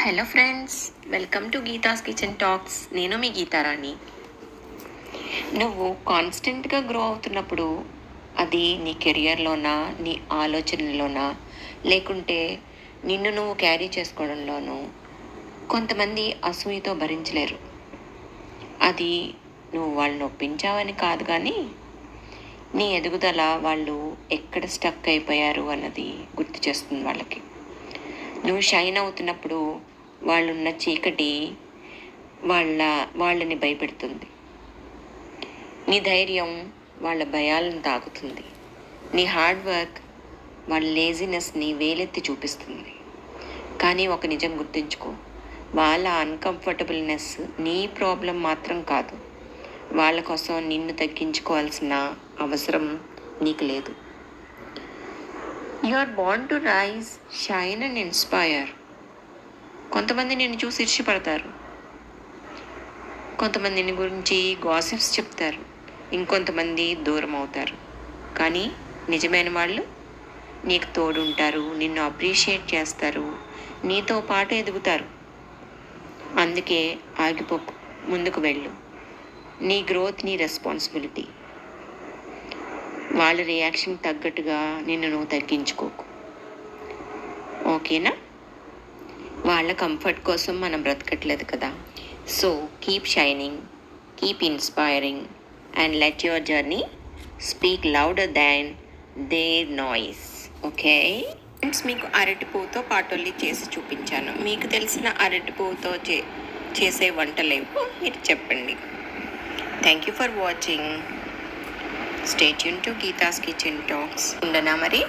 Hello friends, welcome to Geeta's kitchen talks. నేను మీ గీతారాణి. నువ్వు కాన్స్టెంట్గా గ్రో అవుతున్నప్పుడు అది నీ కెరియర్లోనా, నీ ఆలోచనలోనా, లేకుంటే నిన్ను నువ్వు క్యారీ చేసుకోవడంలోనూ కొంతమంది అసూయతో భరించలేరు. అది నువ్వు వాళ్ళని ఒప్పించావని కాదు, కానీ నీ ఎదుగుదల వాళ్ళు ఎక్కడ స్టక్ అయిపోయారు అన్నది గుర్తు చేస్తుంది వాళ్ళకి. నువ్వు షైన్ అవుతున్నప్పుడు వాళ్ళున్న చీకటి వాళ్ళని భయపెడుతుంది. నీ ధైర్యం వాళ్ళ భయాలను తాకుతుంది. నీ హార్డ్ వర్క్ వాళ్ళ లేజినెస్ని వేలెత్తి చూపిస్తుంది. కానీ ఒక నిజం గుర్తుంచుకో, వాళ్ళ అన్కంఫర్టబుల్నెస్ నీ ప్రాబ్లం మాత్రం కాదు. వాళ్ళ కోసం నిన్ను తగ్గించుకోవాల్సిన అవసరం నీకు లేదు. You are born to rise, shine and inspire. కొంతమంది నిన్ను చూసి ఇర్షిపడతారు, కొంతమంది నీ గురించి గాసిప్స్ చెప్తారు, ఇంకొంతమంది దూరం అవుతారు. కానీ నిజమైన వాళ్ళు నీకు తోడుంటారు, నిన్ను అప్రిషియేట్ చేస్తారు, నీతో పాటు ఎదుగుతారు. అందుకే ఆగిపోకు, ముందుకు వెళ్ళు. నీ గ్రోత్ నీ రెస్పాన్సిబిలిటీ. వాళ్ళ రియాక్షన్ తగ్గట్టుగా నిన్ను నువ్వు తగ్గించుకోకు, ఓకేనా? వాళ్ళ కంఫర్ట్ కోసం మనం బ్రతకట్లేదు కదా. So keep shining, keep inspiring and let your journey speak louder than their noise. Okay friends, మీకు అరటిపువ్వుతో పాటోల్లి చేసి చూపించాను. మీకు తెలిసిన అరటిపువ్వుతో చేసే వంటలేవో మీరు చెప్పండి. Thank you for watching. Stay tune to Geeta's kitchen talks. ఉండనా మరి?